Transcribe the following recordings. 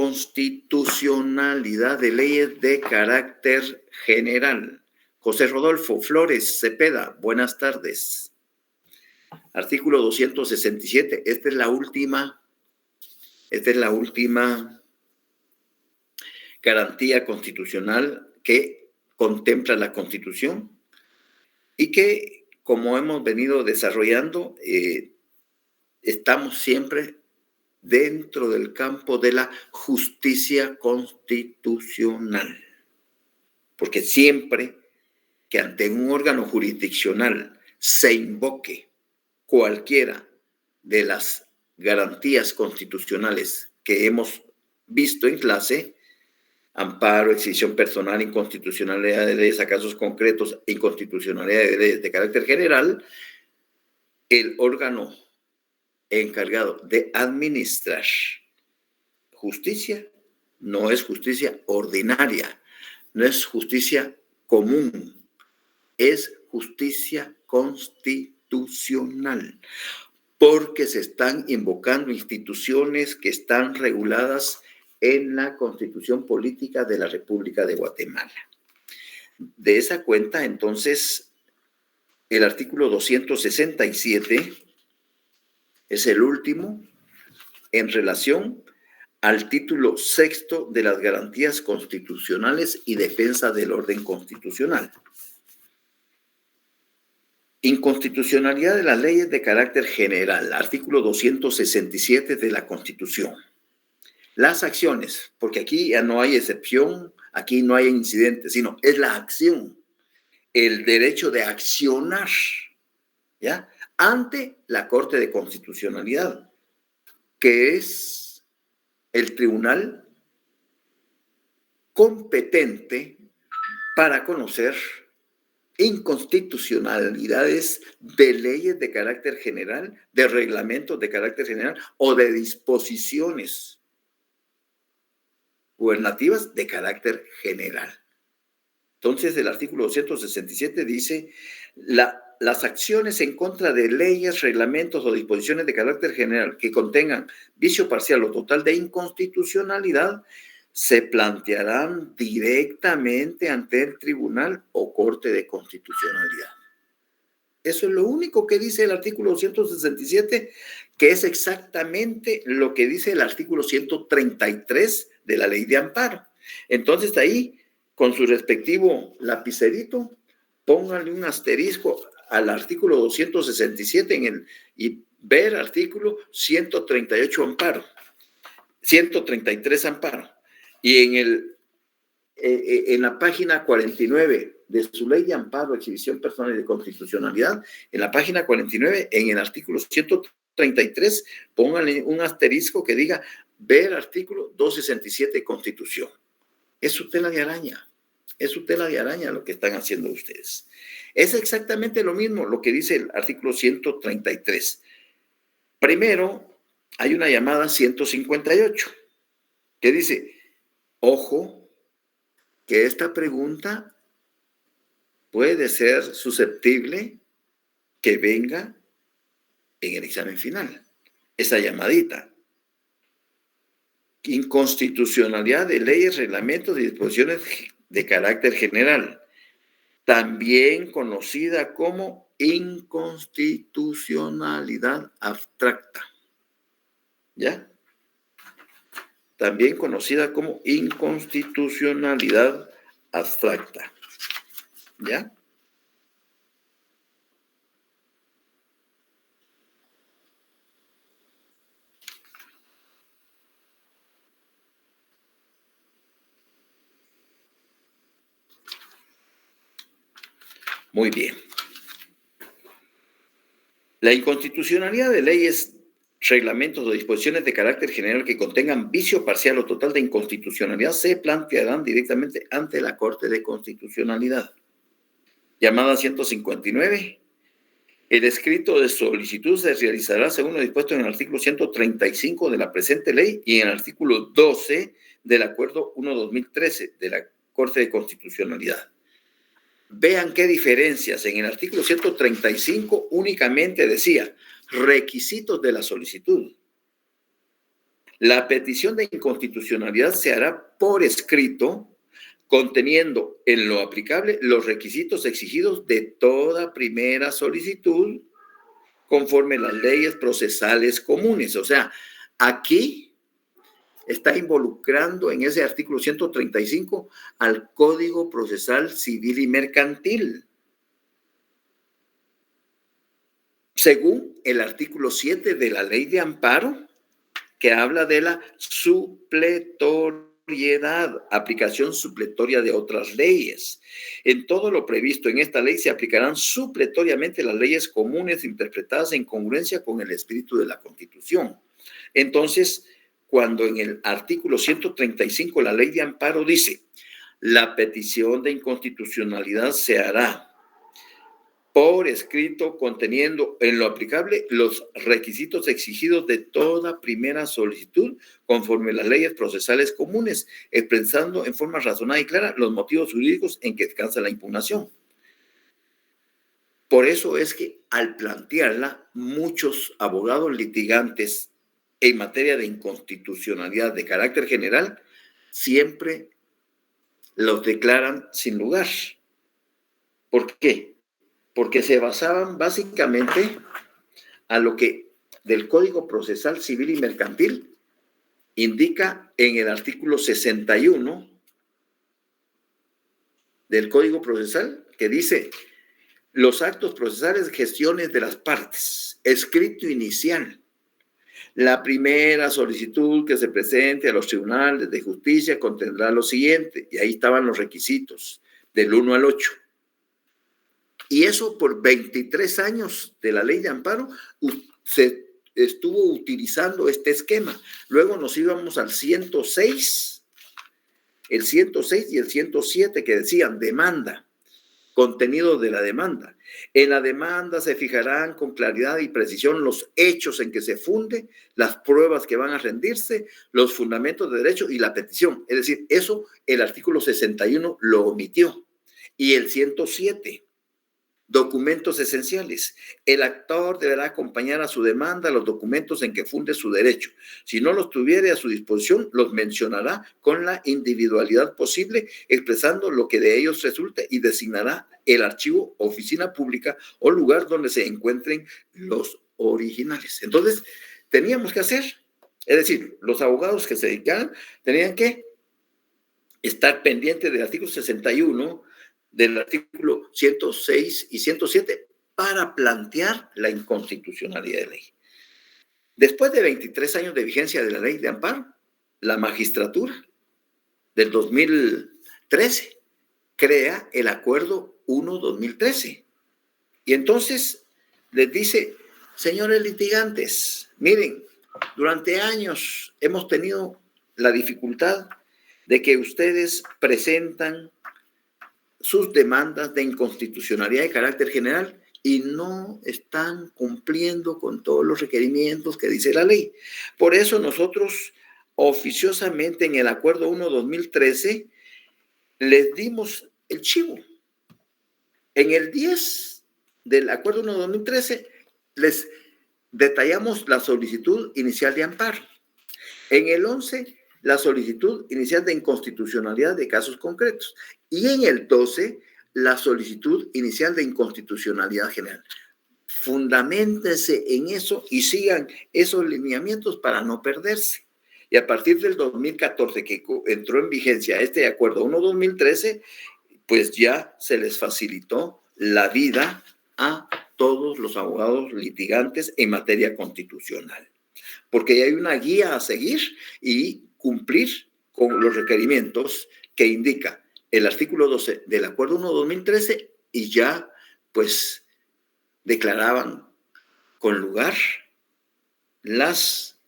inconstitucionalidad de leyes de carácter general. José Rodolfo Flores Cepeda, buenas tardes. Artículo 267, esta es la última garantía constitucional que contempla la Constitución y que, como hemos venido desarrollando, estamos siempre dentro del campo de la justicia constitucional. Porque siempre que ante un órgano jurisdiccional se invoque cualquiera de las garantías constitucionales que hemos visto en clase, amparo, exhibición personal, inconstitucionalidad de leyes a casos concretos, inconstitucionalidad de leyes de carácter general, el órgano encargado de administrar justicia no es justicia ordinaria, no es justicia común, es justicia constitucional, porque se están invocando instituciones que están reguladas en la Constitución Política de la República de Guatemala. De esa cuenta, entonces, el artículo 267 es el último en relación al título sexto de las garantías constitucionales y defensa del orden constitucional. Inconstitucionalidad de las leyes de carácter general, artículo 267 de la Constitución. Las acciones, porque aquí ya no hay excepción, aquí no hay incidente, sino es la acción, el derecho de accionar, ¿ya?, ante la Corte de Constitucionalidad, que es el tribunal competente para conocer inconstitucionalidades de leyes de carácter general, de reglamentos de carácter general o de disposiciones gubernativas de carácter general. Entonces, el artículo 267 dice: las acciones en contra de leyes, reglamentos o disposiciones de carácter general que contengan vicio parcial o total de inconstitucionalidad se plantearán directamente ante el Tribunal o Corte de Constitucionalidad. Eso es lo único que dice el artículo 267, que es exactamente lo que dice el artículo 133 de la Ley de Amparo. Entonces, ahí, con su respectivo lapicerito, pónganle un asterisco al artículo 267 y ver artículo 138 amparo, 133 amparo. Y en la página 49 de su Ley de Amparo, Exhibición Personal y de Constitucionalidad, en la página 49, en el artículo 133, pónganle un asterisco que diga ver artículo 267 Constitución. Es su tela de araña. Es su tela de araña lo que están haciendo ustedes. Es exactamente lo mismo lo que dice el artículo 133. Primero, hay una llamada 158 que dice: ojo, que esta pregunta puede ser susceptible que venga en el examen final. Esa llamadita. Inconstitucionalidad de leyes, reglamentos y disposiciones de carácter general, también conocida como inconstitucionalidad abstracta. ¿Ya? También conocida como inconstitucionalidad abstracta. ¿Ya? Muy bien. La inconstitucionalidad de leyes, reglamentos o disposiciones de carácter general que contengan vicio parcial o total de inconstitucionalidad se plantearán directamente ante la Corte de Constitucionalidad. Llamada 159. El escrito de solicitud se realizará según lo dispuesto en el artículo 135 de la presente ley y en el artículo 12 del Acuerdo 1/2013 de la Corte de Constitucionalidad. Vean qué diferencias. En el artículo 135 únicamente decía requisitos de la solicitud. La petición de inconstitucionalidad se hará por escrito, conteniendo en lo aplicable los requisitos exigidos de toda primera solicitud conforme las leyes procesales comunes. O sea, aquí está involucrando en ese artículo 135 al Código Procesal Civil y Mercantil. Según el artículo 7 de la Ley de Amparo, que habla de la supletoriedad, aplicación supletoria de otras leyes. En todo lo previsto en esta ley se aplicarán supletoriamente las leyes comunes interpretadas en congruencia con el espíritu de la Constitución. Entonces, cuando en el artículo 135 la Ley de Amparo dice, la petición de inconstitucionalidad se hará por escrito, conteniendo en lo aplicable los requisitos exigidos de toda primera solicitud conforme las leyes procesales comunes, expresando en forma razonada y clara los motivos jurídicos en que descansa la impugnación. Por eso es que al plantearla, muchos abogados litigantes en materia de inconstitucionalidad de carácter general siempre los declaran sin lugar. ¿Por qué? Porque se basaban básicamente a lo que del Código Procesal Civil y Mercantil indica en el artículo 61 del Código Procesal, que dice, los actos procesales, gestiones de las partes, escrito inicial, la primera solicitud que se presente a los tribunales de justicia contendrá lo siguiente, y ahí estaban los requisitos, del 1 al 8. Y eso por 23 años de la Ley de Amparo se estuvo utilizando este esquema. Luego nos íbamos al 106, el 106 y el 107 que decían demanda, contenido de la demanda. En la demanda se fijarán con claridad y precisión los hechos en que se funde, las pruebas que van a rendirse, los fundamentos de derecho y la petición. Es decir, eso el artículo 61 lo omitió. Y el 107, documentos esenciales. El actor deberá acompañar a su demanda los documentos en que funde su derecho. Si no los tuviere a su disposición, los mencionará con la individualidad posible, expresando lo que de ellos resulte y designará el archivo, oficina pública o lugar donde se encuentren los originales. Entonces, teníamos que hacer, es decir, los abogados que se dedicaban tenían que estar pendientes del artículo 61, del artículo 106 y 107 para plantear la inconstitucionalidad de ley. Después de 23 años de vigencia de la Ley de Amparo, la magistratura del 2013 crea el Acuerdo 1-2013 y entonces les dice, señores litigantes, miren, durante años hemos tenido la dificultad de que ustedes presentan sus demandas de inconstitucionalidad de carácter general y no están cumpliendo con todos los requerimientos que dice la ley. Por eso nosotros oficiosamente en el Acuerdo 1-2013 les dimos el chivo. En el 10 del Acuerdo 1-2013 les detallamos la solicitud inicial de amparo. En el 11, la solicitud inicial de inconstitucionalidad de casos concretos. Y en el 12, la solicitud inicial de inconstitucionalidad general. Fundamentense en eso y sigan esos lineamientos para no perderse. Y a partir del 2014, que entró en vigencia este Acuerdo 1-2013, pues ya se les facilitó la vida a todos los abogados litigantes en materia constitucional. Porque hay una guía a seguir y cumplir con los requerimientos que indica el artículo 12 del Acuerdo 1-2013 y ya pues declaraban con lugar las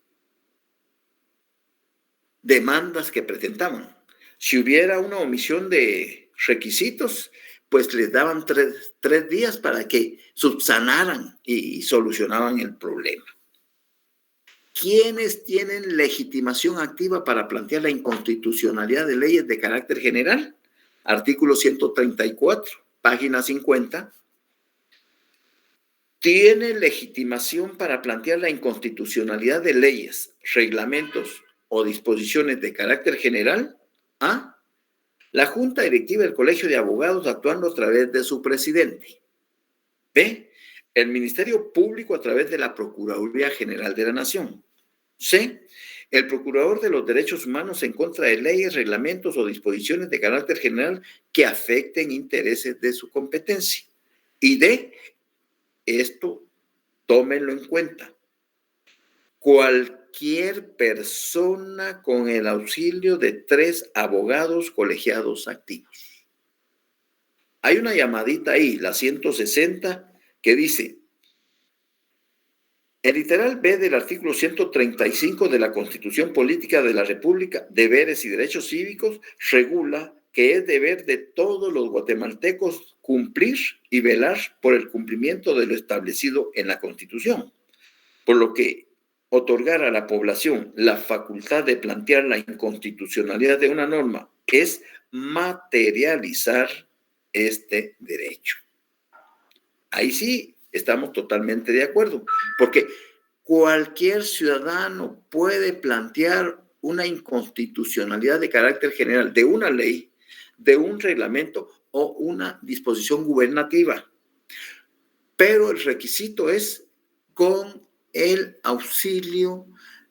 demandas que presentaban. Si hubiera una omisión de requisitos, pues les daban tres días para que subsanaran y solucionaban el problema. ¿Quiénes tienen legitimación activa para plantear la inconstitucionalidad de leyes de carácter general? Artículo 134, página 50. tiene legitimación para plantear la inconstitucionalidad de leyes, reglamentos o disposiciones de carácter general. A. La Junta Directiva del Colegio de Abogados actuando a través de su presidente. B. El Ministerio Público a través de la Procuraduría General de la Nación. C. El Procurador de los Derechos Humanos en contra de leyes, reglamentos o disposiciones de carácter general que afecten intereses de su competencia. Y D. Esto tómenlo en cuenta. Cualquier persona con el auxilio de 3 abogados colegiados activos. Hay una llamadita ahí, la 160, que dice: el literal B del artículo 135 de la Constitución Política de la República, deberes y derechos cívicos, regula que es deber de todos los guatemaltecos cumplir y velar por el cumplimiento de lo establecido en la Constitución, por lo que otorgar a la población la facultad de plantear la inconstitucionalidad de una norma es materializar este derecho. Ahí sí estamos totalmente de acuerdo, porque cualquier ciudadano puede plantear una inconstitucionalidad de carácter general de una ley, de un reglamento o una disposición gubernativa. Pero el requisito es con el auxilio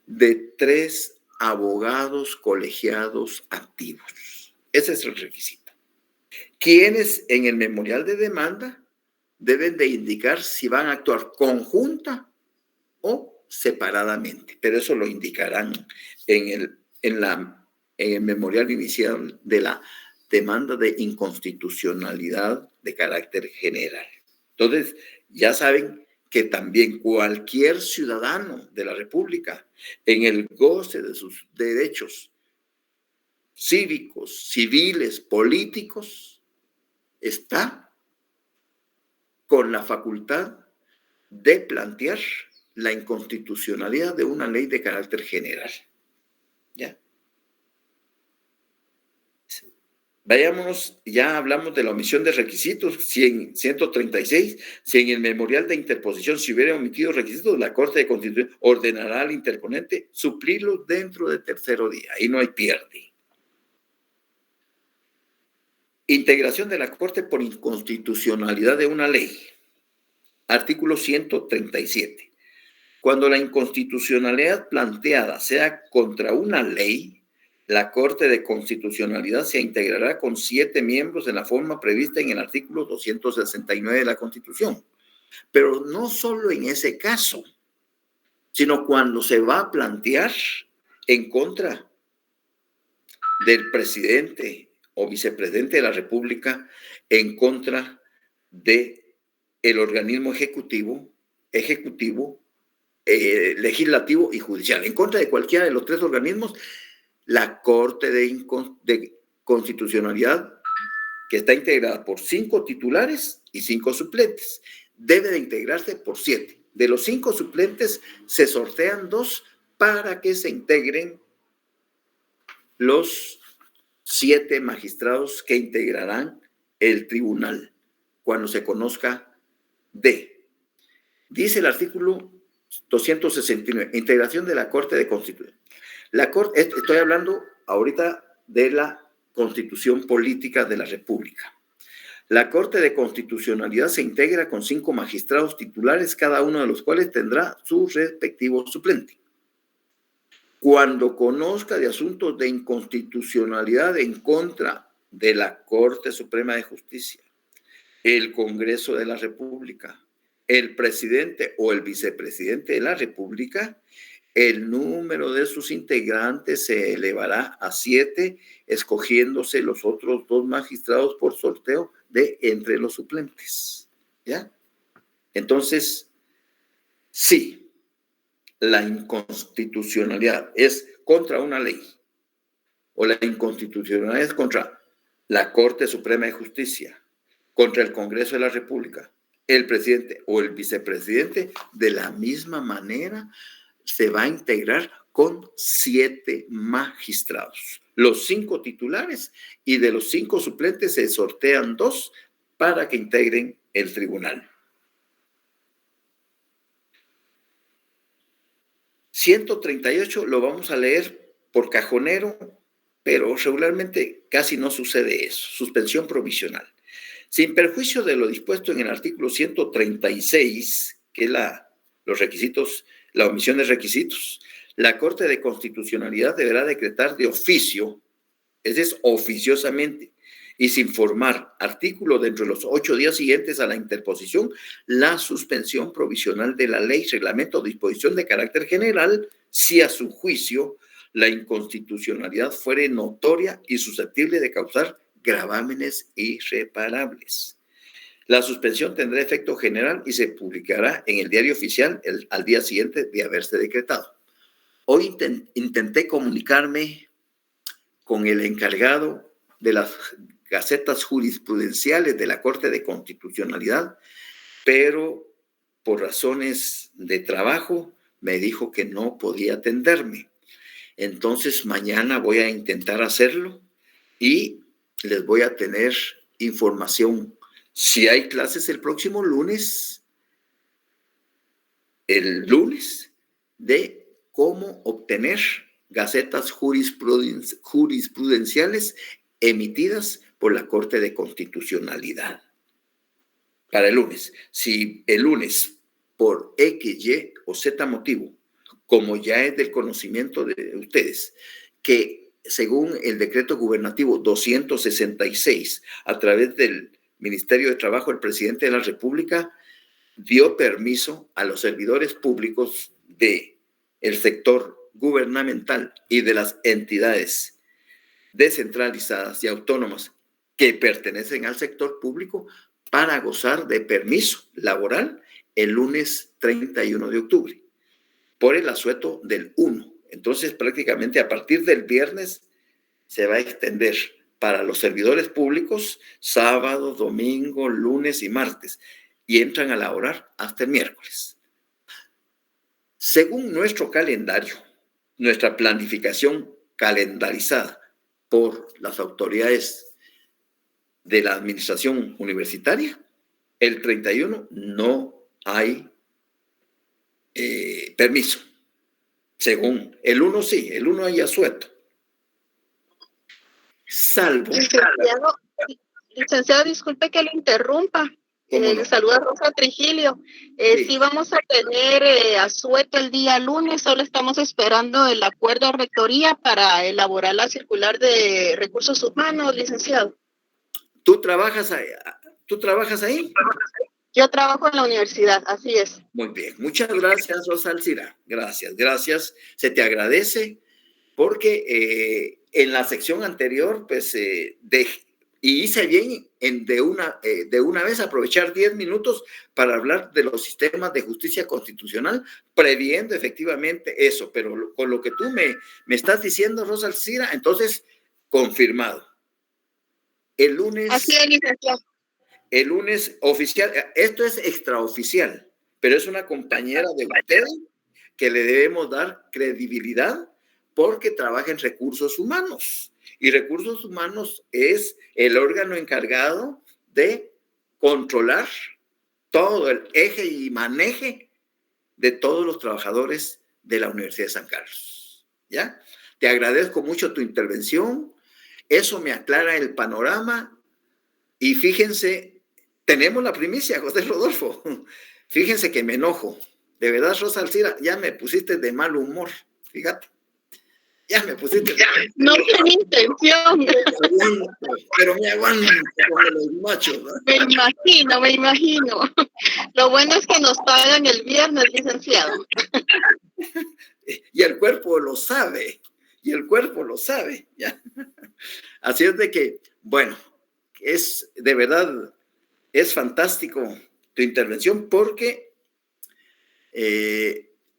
de 3 abogados colegiados activos. Ese es el requisito. Quienes en el memorial de demanda deben de indicar si van a actuar conjunta o separadamente, pero eso lo indicarán en el memorial inicial de la demanda de inconstitucionalidad de carácter general. Entonces, ya saben que también cualquier ciudadano de la República, en el goce de sus derechos cívicos, civiles, políticos, está con la facultad de plantear la inconstitucionalidad de una ley de carácter general. ¿Ya? Vayámonos, ya hablamos de la omisión de requisitos, 136, si en el memorial de interposición se hubiera omitido requisitos, la Corte de Constitución ordenará al interponente suplirlos dentro del tercer día. Ahí no hay pierde. Integración de la Corte por inconstitucionalidad de una ley. Artículo 137. Cuando la inconstitucionalidad planteada sea contra una ley, la Corte de Constitucionalidad se integrará con 7 miembros en la forma prevista en el artículo 269 de la Constitución. Pero no solo en ese caso, sino cuando se va a plantear en contra del presidente o vicepresidente de la República, en contra del organismo ejecutivo, legislativo y judicial. En contra de cualquiera de los 3 organismos, la Corte de Constitucionalidad, que está integrada por 5 titulares y 5 suplentes, debe de integrarse por 7. De los 5 suplentes se sortean 2 para que se integren los 7 magistrados que integrarán el tribunal cuando se conozca D. Dice el artículo 269, integración de la Corte de Constitución. Estoy hablando ahorita de la Constitución Política de la República. La Corte de Constitucionalidad se integra con 5 magistrados titulares, cada uno de los cuales tendrá su respectivo suplente. Cuando conozca de asuntos de inconstitucionalidad en contra de la Corte Suprema de Justicia, el Congreso de la República, el presidente o el vicepresidente de la República, el número de sus integrantes se elevará a 7, escogiéndose los otros 2 magistrados por sorteo de entre los suplentes. ¿Ya? Entonces, sí, la inconstitucionalidad es contra una ley o la inconstitucionalidad es contra la Corte Suprema de Justicia, contra el Congreso de la República, el presidente o el vicepresidente, de la misma manera se va a integrar con 7 magistrados, los 5 titulares, y de los 5 suplentes se sortean 2 para que integren el tribunal. 138 lo vamos a leer por cajonero, pero regularmente casi no sucede eso. Suspensión provisional. Sin perjuicio de lo dispuesto en el artículo 136, que es los requisitos, la omisión de requisitos, la Corte de Constitucionalidad deberá decretar de oficio, es decir, oficiosamente, y sin formar artículo dentro de los 8 días siguientes a la interposición, la suspensión provisional de la ley, reglamento o disposición de carácter general, si a su juicio la inconstitucionalidad fuere notoria y susceptible de causar gravámenes irreparables. La suspensión tendrá efecto general y se publicará en el diario oficial al día siguiente de haberse decretado. Hoy intenté comunicarme con el encargado de las gacetas jurisprudenciales de la Corte de Constitucionalidad, pero por razones de trabajo me dijo que no podía atenderme. Entonces mañana voy a intentar hacerlo y les voy a tener información. Si hay clases el próximo lunes, de cómo obtener gacetas jurisprudenciales emitidas por la Corte de Constitucionalidad. Para el lunes. Si el lunes, por X, Y o Z motivo, como ya es del conocimiento de ustedes, que según el decreto gubernativo 266, a través del Ministerio de Trabajo, el presidente de la República dio permiso a los servidores públicos del sector gubernamental y de las entidades descentralizadas y autónomas que pertenecen al sector público para gozar de permiso laboral el lunes 31 de octubre, por el asueto del 1. Entonces, prácticamente a partir del viernes se va a extender para los servidores públicos sábado, domingo, lunes y martes, y entran a laborar hasta el miércoles. Según nuestro calendario, nuestra planificación calendarizada por las autoridades de la administración universitaria, el 31 no hay permiso. Según el 1 sí, el 1 hay asueto. Salvo. Licenciado, disculpe que le interrumpa. No? Saluda a Rosa Trigilio. Sí vamos a tener asueto el día lunes, solo estamos esperando el acuerdo de rectoría para elaborar la circular de recursos humanos, licenciado. ¿Tú trabajas ahí? Yo trabajo en la universidad, así es. Muy bien, muchas gracias, Rosa Alcira. Gracias. Se te agradece porque en la sección anterior, pues, y hice bien de una vez aprovechar 10 minutos para hablar de los sistemas de justicia constitucional, previendo efectivamente eso. Pero con lo que tú me estás diciendo, Rosa Alcira, entonces, confirmado. El lunes. Así es, licenciado. El lunes oficial, esto es extraoficial, pero es una compañera de usted que le debemos dar credibilidad porque trabaja en recursos humanos. Y recursos humanos es el órgano encargado de controlar todo el eje y maneje de todos los trabajadores de la Universidad de San Carlos. ¿Ya? Te agradezco mucho tu intervención. Eso me aclara el panorama. Y fíjense, tenemos la primicia, José Rodolfo. Fíjense que me enojo. De verdad, Rosa Alcira, ya me pusiste de mal humor. Fíjate. Ya me pusiste de mal humor. No tiene intención. Pero me aguanto con los machos, ¿no? Me imagino. Lo bueno es que nos pagan el viernes, licenciado. Y el cuerpo lo sabe. ¿Ya? Así es de que, bueno, de verdad, es fantástico tu intervención porque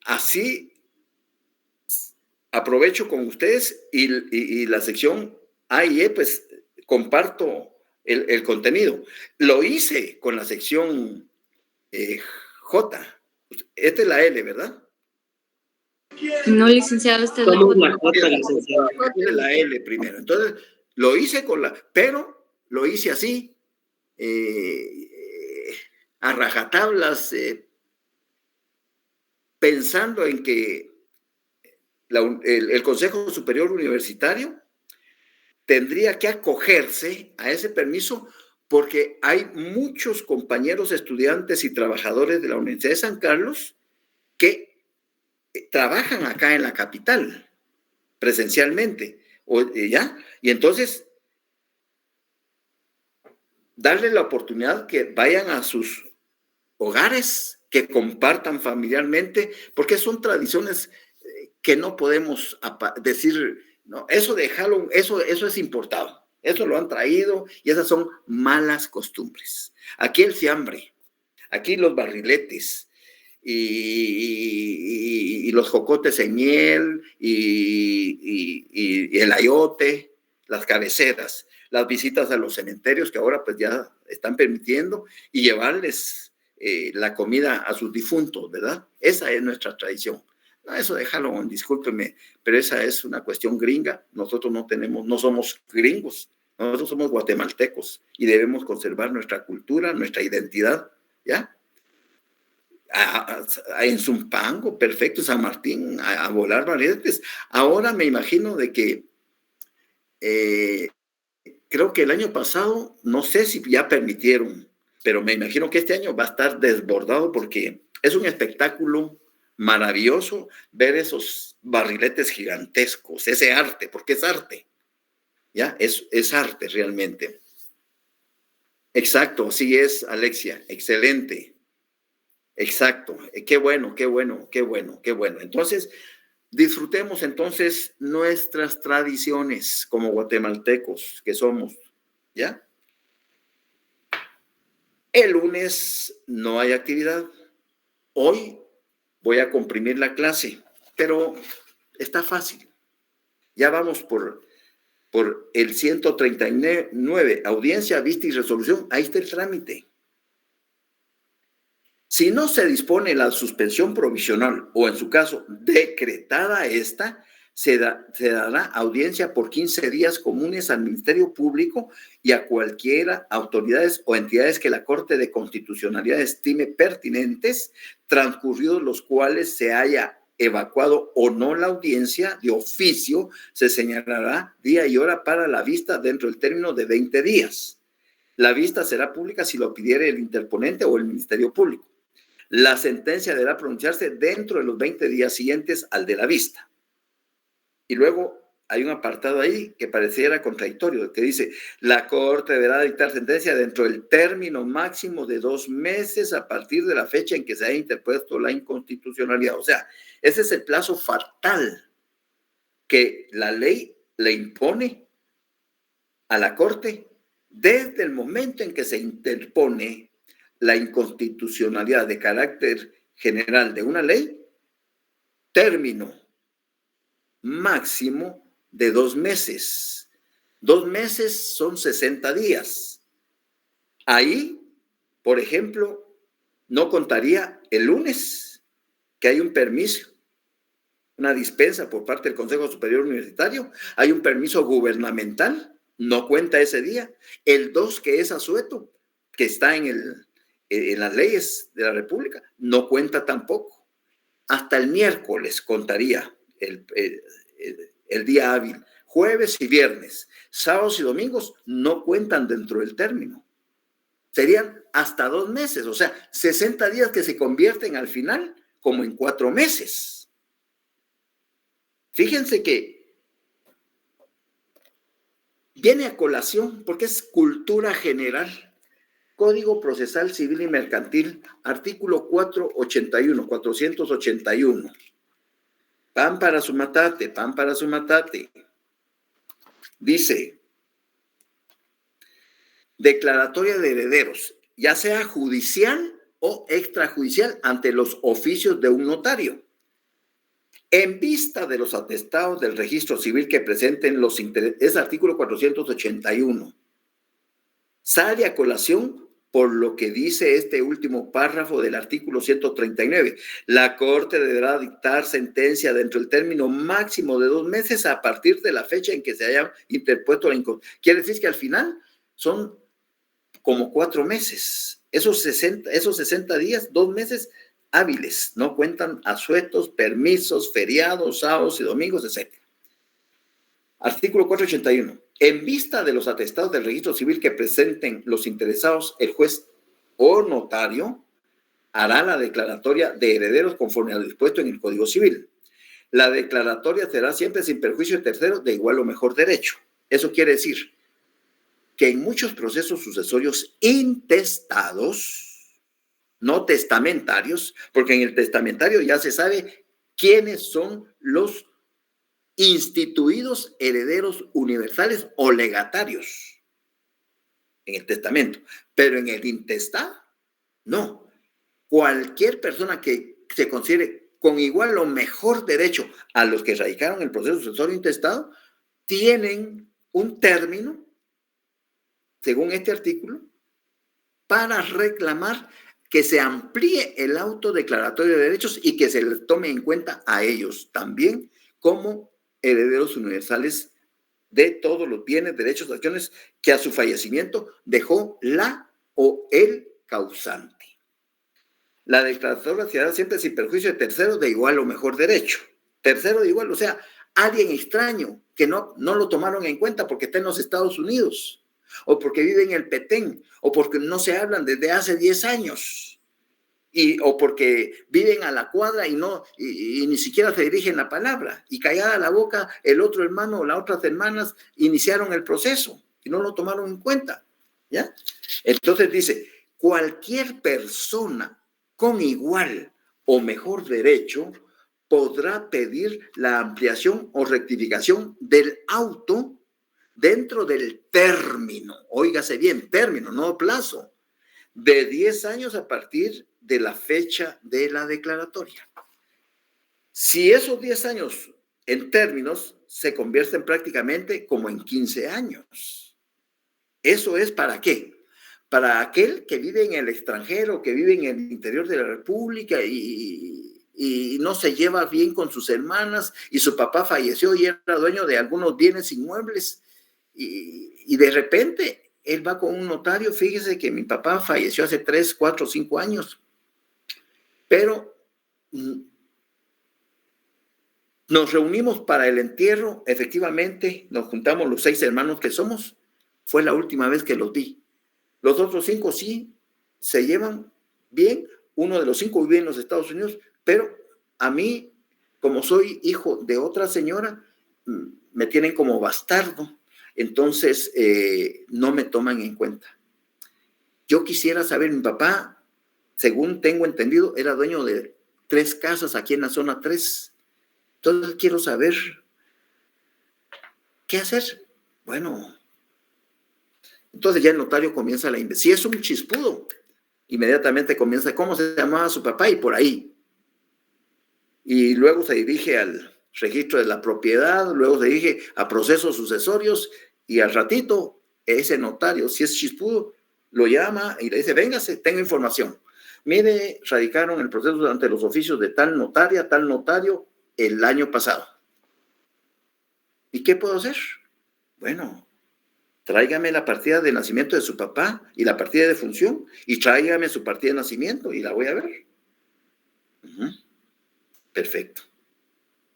así aprovecho con ustedes y la sección A y E, pues comparto el contenido. Lo hice con la sección J. Esta es la L, ¿verdad? No, licenciado, esta es la J. Licenciado. Esta es la L primero. Entonces, lo hice pero lo hice así, a rajatablas, pensando en que el Consejo Superior Universitario tendría que acogerse a ese permiso porque hay muchos compañeros estudiantes y trabajadores de la Universidad de San Carlos que trabajan acá en la capital presencialmente, ¿ya? Y entonces, darle la oportunidad que vayan a sus hogares, que compartan familiarmente, porque son tradiciones que no podemos decir, no, eso de Halloween, eso es importado, eso lo han traído y esas son malas costumbres. Aquí el fiambre, aquí los barriletes y los jocotes en miel y el ayote, las cabeceras, las visitas a los cementerios que ahora pues ya están permitiendo y llevarles la comida a sus difuntos, ¿verdad? Esa es nuestra tradición. No, eso de Halloween, discúlpeme, pero esa es una cuestión gringa. Nosotros no somos gringos, nosotros somos guatemaltecos y debemos conservar nuestra cultura, nuestra identidad, ¿ya? En Zumpango, perfecto, San Martín, a volar barriletes. Ahora me imagino de que creo que el año pasado, no sé si ya permitieron, pero me imagino que este año va a estar desbordado porque es un espectáculo maravilloso ver esos barriletes gigantescos, ese arte, porque es arte, ¿ya? Es arte realmente. Exacto, sí es, Alexia, excelente. Exacto, qué bueno, qué bueno, qué bueno, qué bueno. Entonces, disfrutemos entonces nuestras tradiciones como guatemaltecos que somos, ¿ya? El lunes no hay actividad. Hoy voy a comprimir la clase, pero está fácil. Ya vamos por el 139, audiencia, vista y resolución. Ahí está el trámite. Si no se dispone la suspensión provisional o, en su caso, decretada esta, se dará audiencia por 15 días comunes al Ministerio Público y a cualquiera autoridades o entidades que la Corte de Constitucionalidad estime pertinentes, transcurridos los cuales se haya evacuado o no la audiencia. De oficio se señalará día y hora para la vista dentro del término de 20 días. La vista será pública si lo pidiere el interponente o el Ministerio Público. La sentencia deberá pronunciarse dentro de los 20 días siguientes al de la vista. Y luego hay un apartado ahí que pareciera contradictorio, que dice, la Corte deberá dictar sentencia dentro del término máximo de 2 meses a partir de la fecha en que se haya interpuesto la inconstitucionalidad. O sea, ese es el plazo fatal que la ley le impone a la Corte desde el momento en que se interpone la inconstitucionalidad de carácter general de una ley, término máximo de 2 meses. 2 meses son 60 días. Ahí, por ejemplo, no contaría el lunes, que hay un permiso, una dispensa por parte del Consejo Superior Universitario, hay un permiso gubernamental, no cuenta ese día. El 2, que es asueto, que está en las leyes de la República, no cuenta tampoco. Hasta el miércoles contaría el día hábil. Jueves y viernes, sábados y domingos no cuentan dentro del término. Serían hasta 2 meses, o sea, 60 días que se convierten al final como en 4 meses. Fíjense que viene a colación porque es cultura general. Código Procesal Civil y Mercantil, artículo 481. Pan para su matate, pan para su matate. Dice, declaratoria de herederos, ya sea judicial o extrajudicial ante los oficios de un notario. En vista de los atestados del registro civil que presenten los intereses, es artículo 481. Sale a colación por lo que dice este último párrafo del artículo 139. La Corte deberá dictar sentencia dentro del término máximo de 2 meses a partir de la fecha en que se haya interpuesto la inconstitucionalidad. Quiere decir que al final son como 4 meses. Esos 60 días, 2 meses, hábiles, no cuentan asuetos, permisos, feriados, sábados y domingos, etc. Artículo 481. En vista de los atestados del registro civil que presenten los interesados, el juez o notario hará la declaratoria de herederos conforme a lo dispuesto en el Código Civil. La declaratoria será siempre sin perjuicio de terceros de igual o mejor derecho. Eso quiere decir que en muchos procesos sucesorios intestados, no testamentarios, porque en el testamentario ya se sabe quiénes son los instituidos herederos universales o legatarios en el testamento, pero en el intestado, no. Cualquier persona que se considere con igual o mejor derecho a los que radicaron el proceso sucesorio intestado, tienen un término, según este artículo, para reclamar que se amplíe el auto declaratorio de derechos y que se les tome en cuenta a ellos también como herederos universales de todos los bienes, derechos, acciones que a su fallecimiento dejó la o el causante. La declaratoria se hará siempre sin perjuicio de terceros de igual o mejor derecho. Tercero de igual, o sea, alguien extraño que no lo tomaron en cuenta porque está en los Estados Unidos, o porque vive en el Petén, o porque no se hablan desde hace 10 años. O porque viven a la cuadra y ni siquiera se dirigen la palabra, y callada la boca, el otro hermano o las otras hermanas iniciaron el proceso y no lo tomaron en cuenta, ¿ya? Entonces dice, cualquier persona con igual o mejor derecho podrá pedir la ampliación o rectificación del auto dentro del término, óigase bien, término, no plazo, de 10 años a partir de la fecha de la declaratoria. Si esos 10 años en términos se convierten prácticamente como en 15 años. ¿Eso es para qué? Para aquel que vive en el extranjero, que vive en el interior de la República y no se lleva bien con sus hermanas y su papá falleció y era dueño de algunos bienes inmuebles y de repente él va con un notario. Fíjese que mi papá falleció hace 3, 4, 5 años, pero nos reunimos para el entierro, efectivamente, nos juntamos los 6 hermanos que somos, fue la última vez que los vi. Los otros 5 sí se llevan bien, uno de los 5 vive en los Estados Unidos, pero a mí, como soy hijo de otra señora, me tienen como bastardo, entonces no me toman en cuenta. Yo quisiera saber, mi papá, según tengo entendido, era dueño de 3 casas aquí en la zona 3. Entonces quiero saber qué hacer. Bueno, entonces ya el notario comienza la investigación. Si es un chispudo, inmediatamente comienza cómo se llamaba su papá y por ahí. Y luego se dirige al registro de la propiedad, luego se dirige a procesos sucesorios y al ratito ese notario, si es chispudo, lo llama y le dice, véngase, tengo información. Mire, radicaron el proceso ante los oficios de tal notaria, tal notario el año pasado. ¿Y qué puedo hacer? Bueno, tráigame la partida de nacimiento de su papá y la partida de función y tráigame su partida de nacimiento y la voy a ver. Perfecto.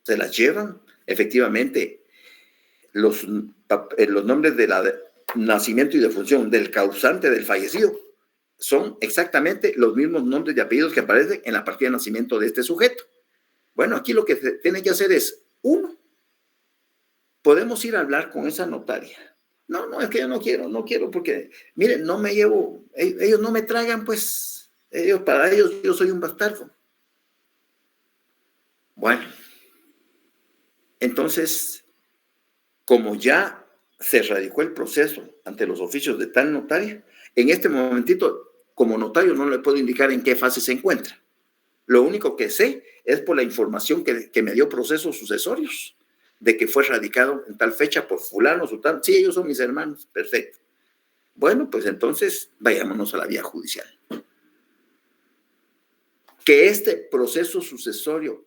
Se las llevan. Efectivamente, los nombres de nacimiento y de función del causante del fallecido son exactamente los mismos nombres y apellidos que aparecen en la partida de nacimiento de este sujeto. Bueno, aquí lo que se tiene que hacer es, 1, podemos ir a hablar con esa notaria. No, es que yo no quiero porque, miren, no me llevo, ellos no me tragan, pues, para ellos yo soy un bastardo. Bueno, entonces, como ya se radicó el proceso ante los oficios de tal notaria, en este momentito, como notario, no le puedo indicar en qué fase se encuentra. Lo único que sé es por la información que me dio procesos sucesorios, de que fue radicado en tal fecha por fulano, sultano. Sí, ellos son mis hermanos, perfecto. Bueno, pues entonces vayámonos a la vía judicial. Que este proceso sucesorio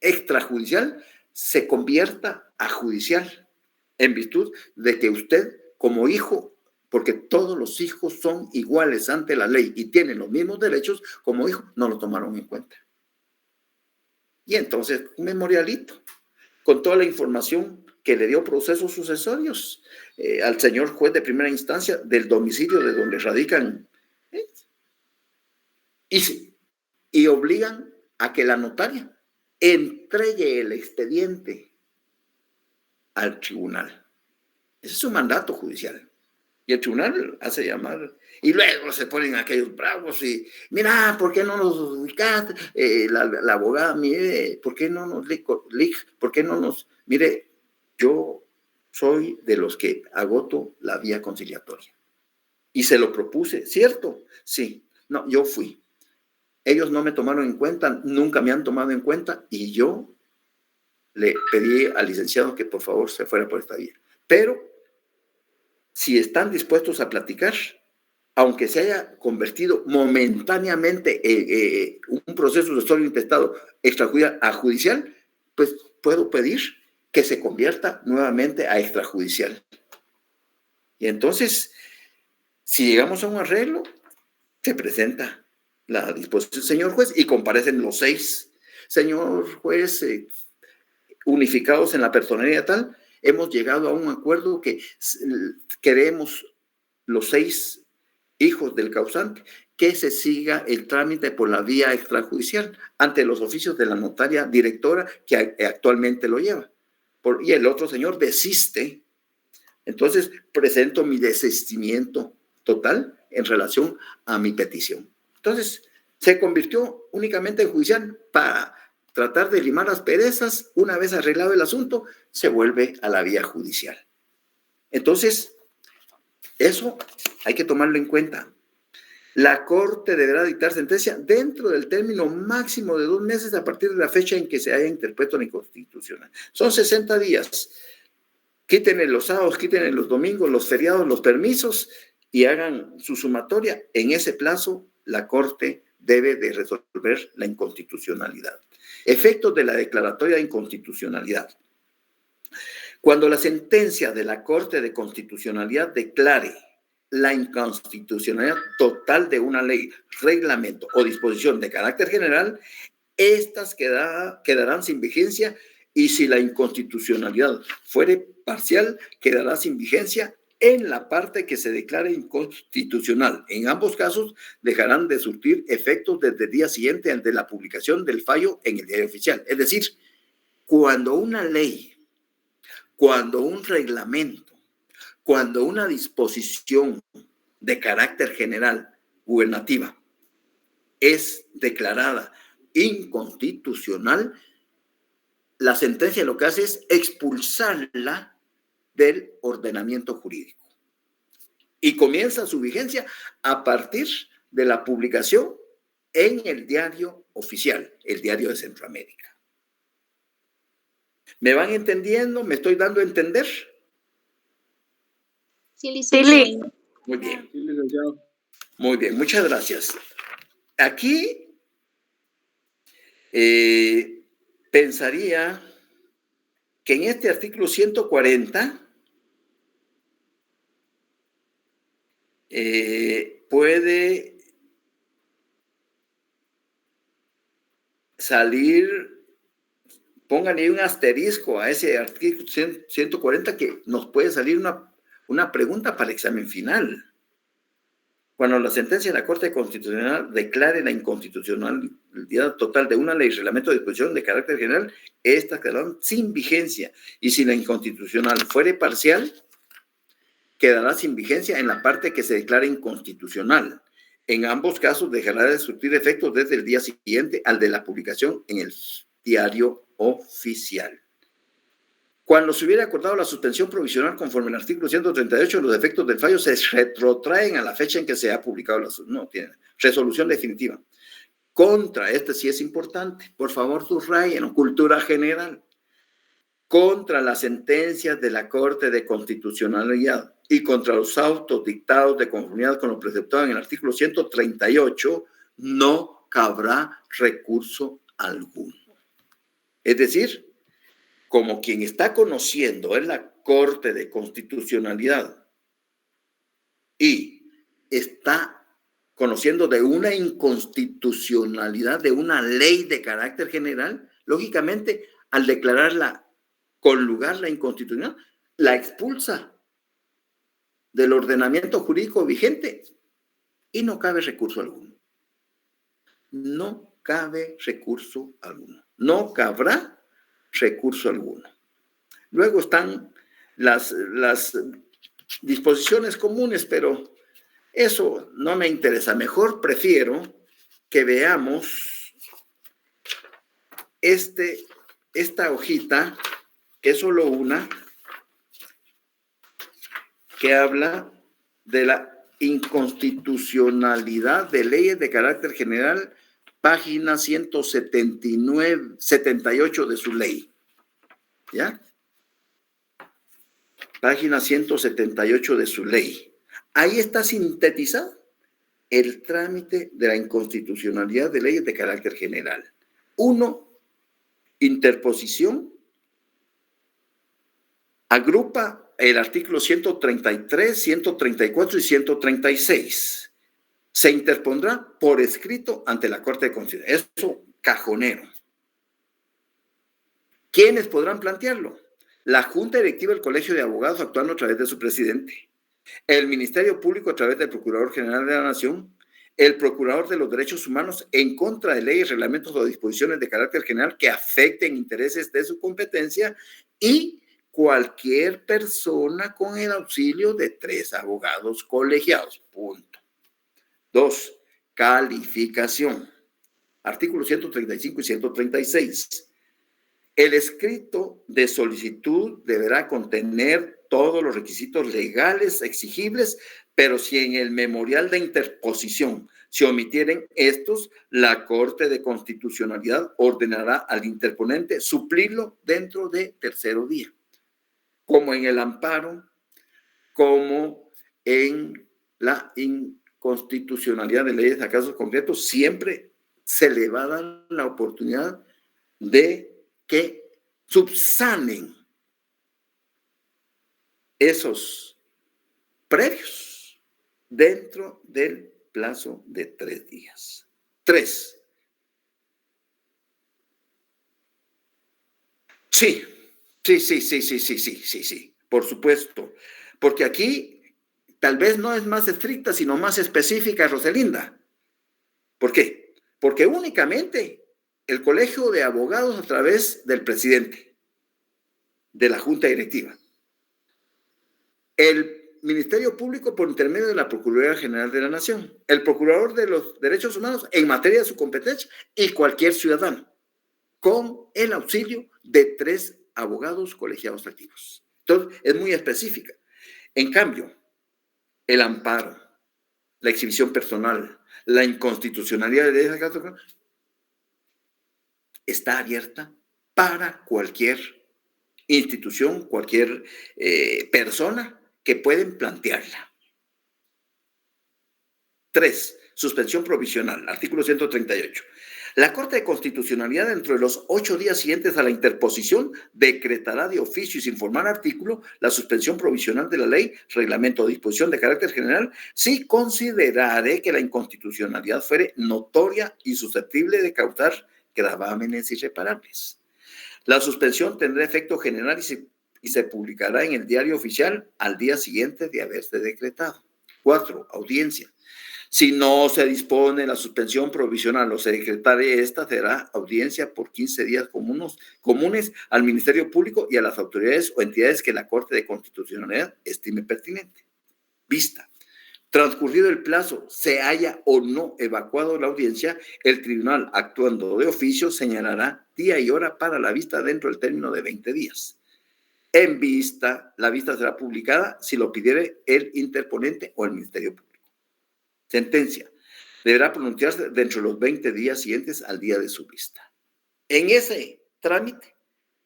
extrajudicial se convierta a judicial, en virtud de que usted, como hijo porque todos los hijos son iguales ante la ley y tienen los mismos derechos como hijos, no lo tomaron en cuenta. Y entonces, un memorialito, con toda la información que le dio procesos sucesorios al señor juez de primera instancia del domicilio de donde radican, y obligan a que la notaria entregue el expediente al tribunal. Ese es un mandato judicial. Y el tribunal hace llamar, y luego se ponen aquellos bravos y, mira, ¿por qué no nos ubicaste? La abogada, mire, ¿por qué no nos, mire, yo soy de los que agoto la vía conciliatoria. Y se lo propuse, ¿cierto? Sí, no, yo fui. Ellos no me tomaron en cuenta, nunca me han tomado en cuenta, y yo le pedí al licenciado que por favor se fuera por esta vía. Pero si están dispuestos a platicar, aunque se haya convertido momentáneamente un proceso de sucesório intestado extrajudicial, pues puedo pedir que se convierta nuevamente a extrajudicial. Y entonces, si llegamos a un arreglo, se presenta la disposición, señor juez, y comparecen los 6. Señor juez, unificados en la personería tal, hemos llegado a un acuerdo que queremos los 6 hijos del causante que se siga el trámite por la vía extrajudicial ante los oficios de la notaria directora que actualmente lo lleva. Y el otro señor desiste. Entonces presento mi desistimiento total en relación a mi petición. Entonces se convirtió únicamente en judicial para tratar de limar las perezas. Una vez arreglado el asunto, se vuelve a la vía judicial. Entonces, eso hay que tomarlo en cuenta. La Corte deberá dictar sentencia dentro del término máximo de 2 meses a partir de la fecha en que se haya interpuesto la inconstitucional. Son 60 días. Quítenle los sábados, quítenle los domingos, los feriados, los permisos y hagan su sumatoria. En ese plazo, la Corte debe de resolver la inconstitucionalidad. Efectos de la declaratoria de inconstitucionalidad. Cuando la sentencia de la Corte de Constitucionalidad declare la inconstitucionalidad total de una ley, reglamento o disposición de carácter general, estas quedarán sin vigencia, y si la inconstitucionalidad fuere parcial, quedará sin vigencia en la parte que se declare inconstitucional. En ambos casos, dejarán de surtir efectos desde el día siguiente ante la publicación del fallo en el diario oficial. Es decir, cuando una ley, cuando un reglamento, cuando una disposición de carácter general gubernativa es declarada inconstitucional, la sentencia lo que hace es expulsarla del ordenamiento jurídico y comienza su vigencia a partir de la publicación en el diario oficial, el Diario de Centroamérica. ¿Me van entendiendo? ¿Me estoy dando a entender? Sí, licenciado. Muy bien. Muy bien, muchas gracias. Aquí pensaría que en este artículo 140 puede salir, pónganle un asterisco a ese artículo 140 que nos puede salir una pregunta para el examen final. Cuando la sentencia de la Corte Constitucional declare la inconstitucionalidad total de una ley, reglamento de disposición de carácter general, estas quedarán sin vigencia. Y si la inconstitucional fuere parcial, quedará sin vigencia en la parte que se declare inconstitucional. En ambos casos dejará de surtir efectos desde el día siguiente al de la publicación en el diario oficial. Cuando se hubiera acordado la suspensión provisional conforme al artículo 138, los efectos del fallo se retrotraen a la fecha en que se ha publicado no tiene resolución definitiva. Contra, este sí es importante, por favor subrayen, cultura general. Contra las sentencias de la Corte de Constitucionalidad y contra los autos dictados de conformidad con lo preceptado en el artículo 138, no cabrá recurso alguno. Es decir, como quien está conociendo en la Corte de Constitucionalidad y está conociendo de una inconstitucionalidad de una ley de carácter general, lógicamente, al declararla, conlugarla inconstitucional, la expulsa del ordenamiento jurídico vigente y no cabe recurso alguno. No cabe recurso alguno. No cabrá recurso alguno. Luego están las disposiciones comunes, pero eso no me interesa. Mejor prefiero que veamos esta hojita, que es solo una, que habla de la inconstitucionalidad de leyes de carácter general, página 178 de su ley. ¿Ya? Página 178 de su ley. Ahí está sintetizado el trámite de la inconstitucionalidad de leyes de carácter general. 1. Interposición. Agrupa el artículo 133, 134 y 136. Se interpondrá por escrito ante la Corte de Constitucionalidad. Eso, cajonero. ¿Quiénes podrán plantearlo? La Junta Directiva del Colegio de Abogados actuando a través de su presidente, el Ministerio Público a través del Procurador General de la Nación, el Procurador de los Derechos Humanos en contra de leyes, reglamentos o disposiciones de carácter general que afecten intereses de su competencia y cualquier persona con el auxilio de 3 abogados colegiados. Punto. 2. Calificación. Artículos 135 y 136. El escrito de solicitud deberá contener todos los requisitos legales exigibles, pero si en el memorial de interposición se omitieren estos, la Corte de Constitucionalidad ordenará al interponente suplirlo dentro de tercero día, como en el amparo, como en la inconstitucionalidad de leyes a casos concretos, siempre se le va a dar la oportunidad de que subsanen esos previos dentro del plazo de 3 días. 3. Sí, por supuesto. Porque aquí tal vez no es más estricta, sino más específica, Roselinda. ¿Por qué? Porque únicamente el Colegio de Abogados a través del presidente, de la Junta Directiva, el Ministerio Público por intermedio de la Procuraduría General de la Nación, el Procurador de los Derechos Humanos en materia de su competencia y cualquier ciudadano, con el auxilio de 3 abogados colegiados activos. Entonces, es muy específica. En cambio, el amparo, la exhibición personal, la inconstitucionalidad de esa caso está abierta para cualquier institución, cualquier persona que pueden plantearla. 3. Suspensión provisional, artículo 138. La Corte de Constitucionalidad, dentro de los 8 días siguientes a la interposición, decretará de oficio y sin formar artículo la suspensión provisional de la ley, reglamento o disposición de carácter general, si considerare que la inconstitucionalidad fuere notoria y susceptible de causar gravámenes irreparables. La suspensión tendrá efecto general y se publicará en el diario oficial al día siguiente de haberse decretado. 4. Audiencia. Si no se dispone la suspensión provisional o se decretare esta, será audiencia por 15 días comunes al Ministerio Público y a las autoridades o entidades que la Corte de Constitucionalidad estime pertinente. Vista. Transcurrido el plazo, se haya o no evacuado la audiencia, el tribunal, actuando de oficio, señalará día y hora para la vista dentro del término de 20 días. En vista, la vista será publicada si lo pidiere el interponente o el Ministerio Público. Sentencia. Deberá pronunciarse dentro de los 20 días siguientes al día de su vista. En ese trámite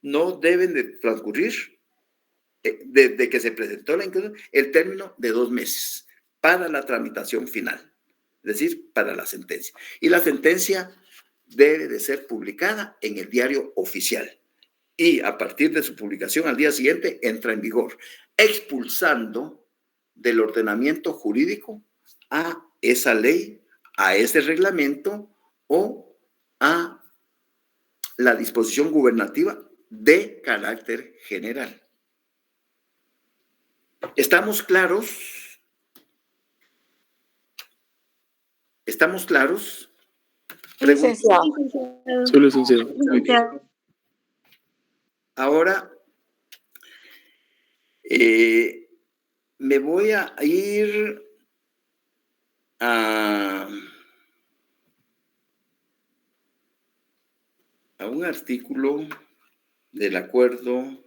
no deben de transcurrir, desde que se presentó la inconstitucionalidad, el término de 2 meses para la tramitación final, es decir, para la sentencia. Y la sentencia debe de ser publicada en el diario oficial. Y a partir de su publicación al día siguiente entra en vigor, expulsando del ordenamiento jurídico a esa ley, a ese reglamento o a la disposición gubernativa de carácter general. ¿Estamos claros? ¿Estamos claros? Licenciado. Sí, licenciado. Muy bien. Ahora me voy a ir a un artículo del acuerdo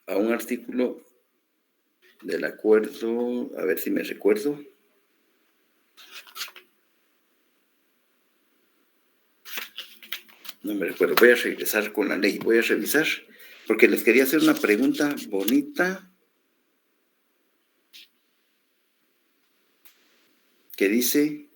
a ver si me recuerdo. No me recuerdo, voy a regresar con la ley, voy a revisar, porque les quería hacer una pregunta bonita que dice: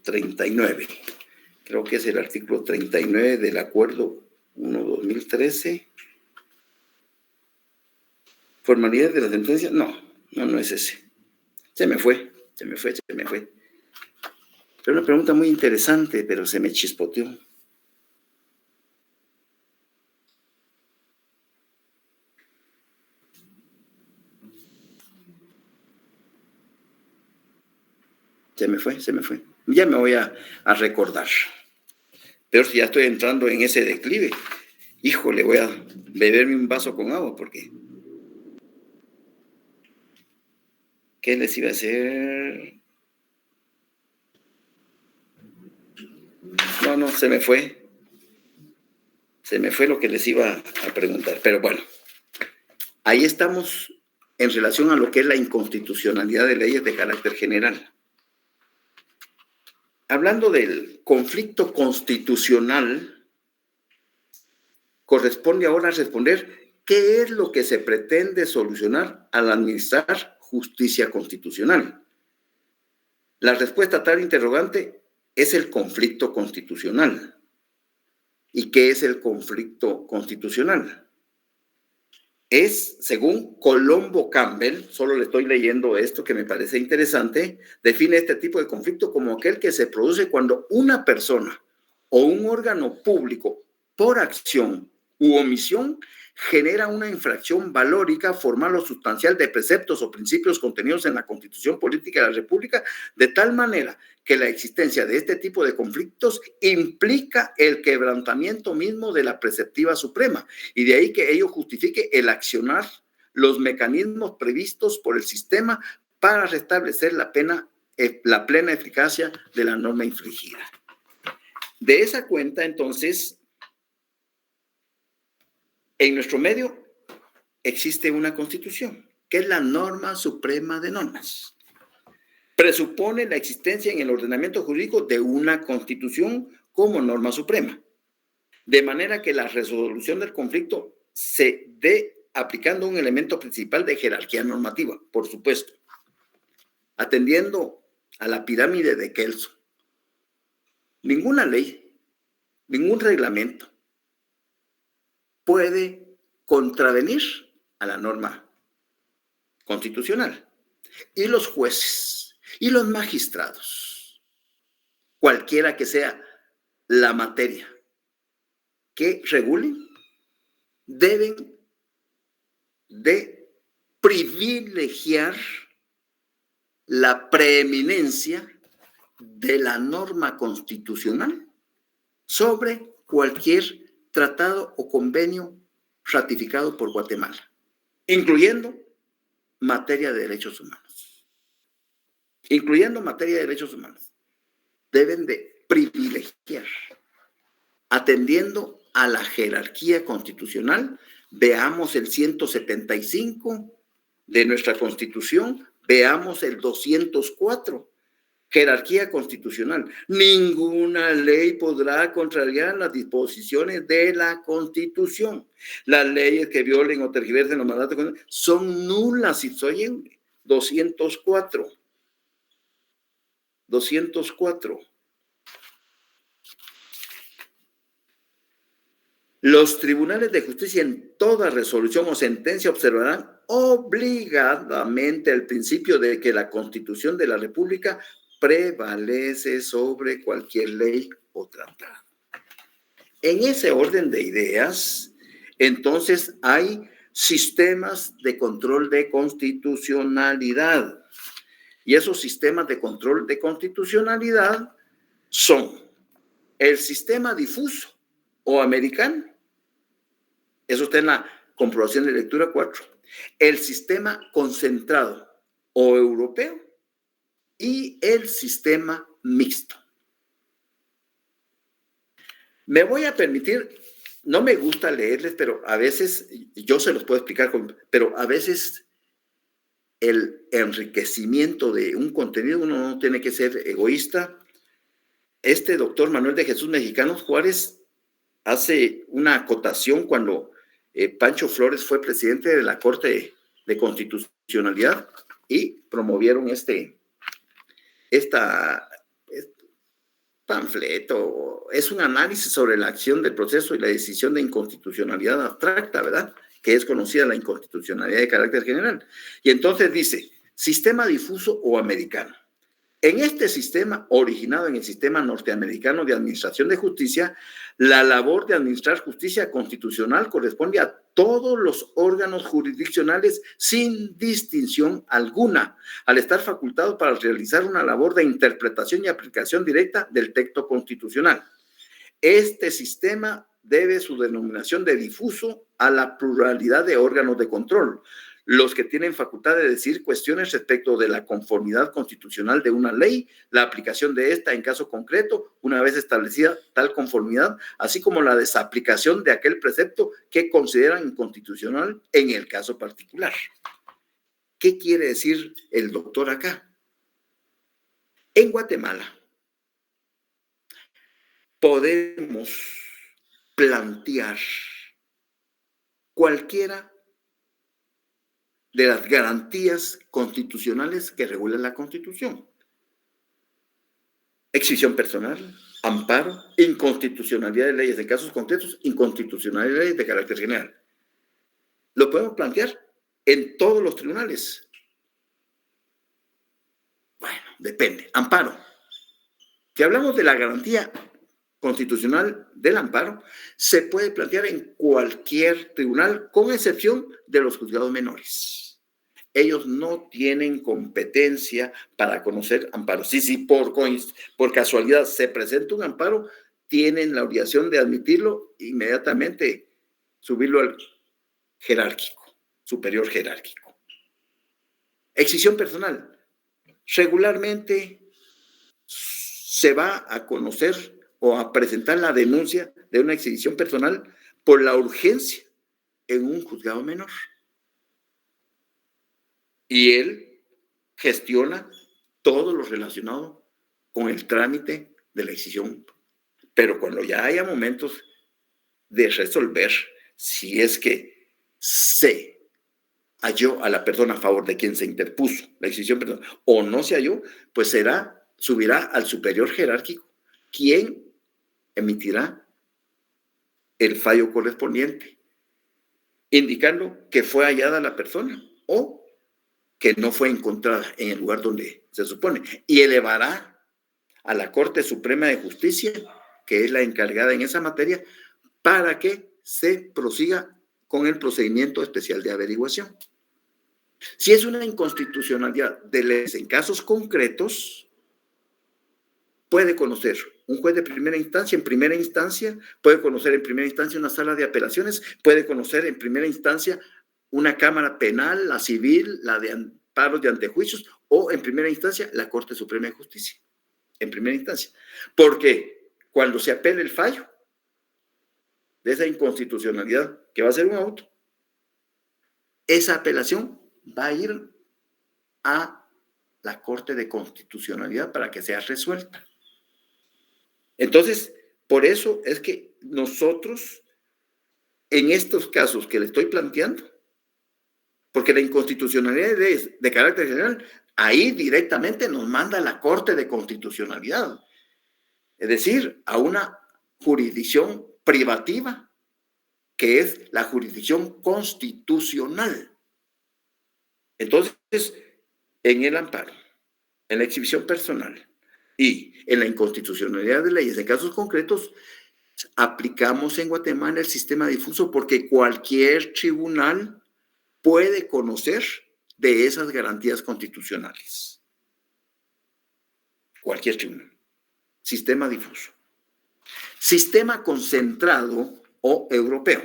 ...39... creo que es el artículo 39 del acuerdo 1/2013... ¿Formalidad de la sentencia? No es ese. Se me fue. Pero una pregunta muy interesante, pero se me chispoteó. Se me fue. Ya me voy a recordar. Pero si ya estoy entrando en ese declive, híjole, voy a beberme un vaso con agua porque... ¿Qué les iba a hacer? No, se me fue. Se me fue lo que les iba a preguntar. Pero bueno, ahí estamos en relación a lo que es la inconstitucionalidad de leyes de carácter general. Hablando del conflicto constitucional, corresponde ahora responder qué es lo que se pretende solucionar al administrar justicia constitucional. La respuesta a tal interrogante es el conflicto constitucional. ¿Y qué es el conflicto constitucional? Es, según Colombo Campbell, solo le estoy leyendo esto que me parece interesante, define este tipo de conflicto como aquel que se produce cuando una persona o un órgano público, por acción u omisión, genera una infracción valórica, formal o sustancial de preceptos o principios contenidos en la Constitución Política de la República, de tal manera que la existencia de este tipo de conflictos implica el quebrantamiento mismo de la preceptiva suprema, y de ahí que ello justifique el accionar los mecanismos previstos por el sistema para restablecer la plena eficacia de la norma infringida. De esa cuenta, entonces, en nuestro medio existe una constitución, que es la norma suprema de normas. Presupone la existencia en el ordenamiento jurídico de una constitución como norma suprema, de manera que la resolución del conflicto se dé aplicando un elemento principal de jerarquía normativa, por supuesto, atendiendo a la pirámide de Kelso. Ninguna ley, ningún reglamento puede contravenir a la norma constitucional. Y los jueces y los magistrados, cualquiera que sea la materia que regulen, deben de privilegiar la preeminencia de la norma constitucional sobre cualquier tratado o convenio ratificado por Guatemala, incluyendo materia de derechos humanos. Deben de privilegiar, atendiendo a la jerarquía constitucional. Veamos el 175 de nuestra Constitución, veamos el 204. Jerarquía constitucional. Ninguna ley podrá contrariar las disposiciones de la Constitución. Las leyes que violen o tergiversen los mandatos son nulas ipso oyente. 204. Los tribunales de justicia en toda resolución o sentencia observarán obligadamente el principio de que la Constitución de la República prevalece sobre cualquier ley o tratado. En ese orden de ideas, entonces hay sistemas de control de constitucionalidad. Y esos sistemas de control de constitucionalidad son el sistema difuso o americano. Eso está en la comprobación de lectura 4. El sistema concentrado o europeo y el sistema mixto. Me voy a permitir, no me gusta leerles, pero a veces, yo se los puedo explicar, pero a veces el enriquecimiento de un contenido, uno no tiene que ser egoísta. Este doctor Manuel de Jesús Mexicanos Juárez hace una acotación cuando Pancho Flores fue presidente de la Corte de Constitucionalidad y promovieron este panfleto. Es un análisis sobre la acción del proceso y la decisión de inconstitucionalidad abstracta, ¿verdad? Que es conocida la inconstitucionalidad de carácter general. Y entonces dice, sistema difuso o americano. En este sistema, originado en el sistema norteamericano de administración de justicia, la labor de administrar justicia constitucional corresponde a todos los órganos jurisdiccionales sin distinción alguna, al estar facultados para realizar una labor de interpretación y aplicación directa del texto constitucional. Este sistema debe su denominación de difuso a la pluralidad de órganos de control, los que tienen facultad de decir cuestiones respecto de la conformidad constitucional de una ley, la aplicación de esta en caso concreto, una vez establecida tal conformidad, así como la desaplicación de aquel precepto que consideran inconstitucional en el caso particular. ¿Qué quiere decir el doctor acá? En Guatemala podemos plantear cualquiera de las garantías constitucionales que regulan la Constitución. Exhibición personal, amparo, inconstitucionalidad de leyes en casos concretos, inconstitucionalidad de leyes de carácter general. Lo podemos plantear en todos los tribunales. Bueno, depende. Amparo. Si hablamos de la garantía constitucional del amparo, se puede plantear en cualquier tribunal, con excepción de los juzgados menores. Ellos no tienen competencia para conocer amparos. Sí, por casualidad se presenta un amparo, tienen la obligación de admitirlo, inmediatamente subirlo al jerárquico, superior jerárquico. Exhibición personal. Regularmente se va a conocer o a presentar la denuncia de una exhibición personal por la urgencia en un juzgado menor. Y él gestiona todo lo relacionado con el trámite de la exhibición. Pero cuando ya haya momentos de resolver si es que se halló a la persona a favor de quien se interpuso la exhibición personal o no se halló, pues subirá al superior jerárquico, quien emitirá el fallo correspondiente, indicando que fue hallada la persona o que no fue encontrada en el lugar donde se supone, y elevará a la Corte Suprema de Justicia, que es la encargada en esa materia, para que se prosiga con el procedimiento especial de averiguación. Si es una inconstitucionalidad de leyes en casos concretos, puede conocer un juez de primera instancia en primera instancia, puede conocer en primera instancia una sala de apelaciones, puede conocer en primera instancia una cámara penal, la civil, la de amparos de antejuicios, o en primera instancia la Corte Suprema de Justicia, en primera instancia. Porque cuando se apele el fallo de esa inconstitucionalidad, que va a ser un auto, esa apelación va a ir a la Corte de Constitucionalidad para que sea resuelta. Entonces, por eso es que nosotros, en estos casos que le estoy planteando, porque la inconstitucionalidad de leyes de carácter general, ahí directamente nos manda la Corte de Constitucionalidad, es decir, a una jurisdicción privativa, que es la jurisdicción constitucional. Entonces, en el amparo, en la exhibición personal y en la inconstitucionalidad de leyes en casos concretos, aplicamos en Guatemala el sistema difuso porque cualquier tribunal puede conocer de esas garantías constitucionales. Cualquier tribunal. Sistema difuso. Sistema concentrado o europeo.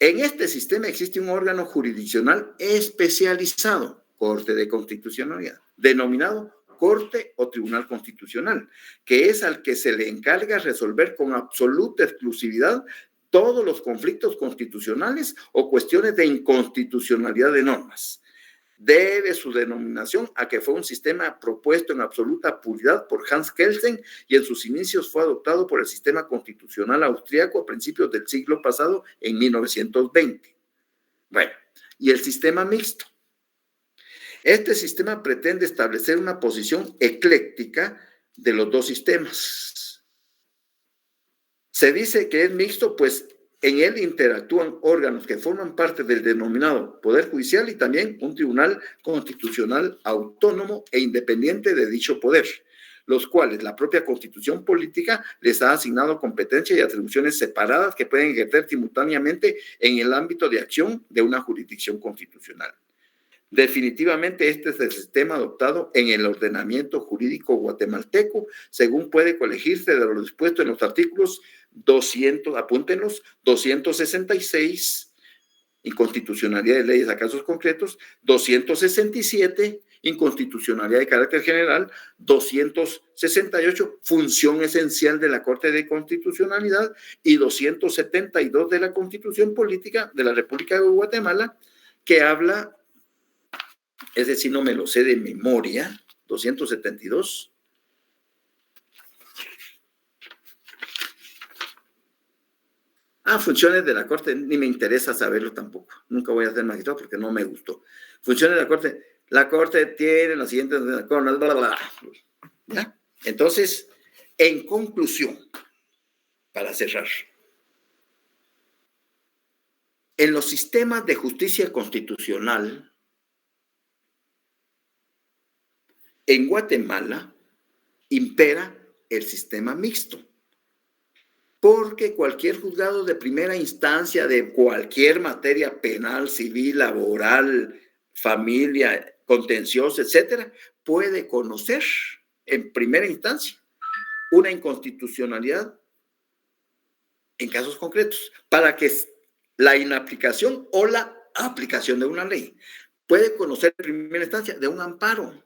En este sistema existe un órgano jurisdiccional especializado, Corte de Constitucionalidad, denominado Corte o Tribunal Constitucional, que es al que se le encarga resolver con absoluta exclusividad todos los conflictos constitucionales o cuestiones de inconstitucionalidad de normas. Debe su denominación a que fue un sistema propuesto en absoluta puridad por Hans Kelsen y en sus inicios fue adoptado por el sistema constitucional austríaco a principios del siglo pasado, en 1920. Bueno, y el sistema mixto. Este sistema pretende establecer una posición ecléctica de los dos sistemas. Se dice que es mixto, pues en él interactúan órganos que forman parte del denominado Poder Judicial y también un tribunal constitucional autónomo e independiente de dicho poder, los cuales la propia Constitución política les ha asignado competencia y atribuciones separadas que pueden ejercer simultáneamente en el ámbito de acción de una jurisdicción constitucional. Definitivamente este es el sistema adoptado en el ordenamiento jurídico guatemalteco, según puede colegirse de lo dispuesto en los artículos 200, apúntenlos, 266, inconstitucionalidad de leyes a casos concretos, 267, inconstitucionalidad de carácter general, 268, función esencial de la Corte de Constitucionalidad y 272 de la Constitución Política de la República de Guatemala, que habla, es decir, no me lo sé de memoria, 272. Funciones de la Corte, ni me interesa saberlo tampoco. Nunca voy a ser magistrado porque no me gustó. Funciones de la Corte. La Corte tiene las siguientes... ¿Ya? Entonces, en conclusión, para cerrar, en los sistemas de justicia constitucional, en Guatemala impera el sistema mixto, porque cualquier juzgado de primera instancia de cualquier materia penal, civil, laboral, familia, contenciosa, etcétera, puede conocer en primera instancia una inconstitucionalidad en casos concretos, para que la inaplicación o la aplicación de una ley puede conocer en primera instancia de un amparo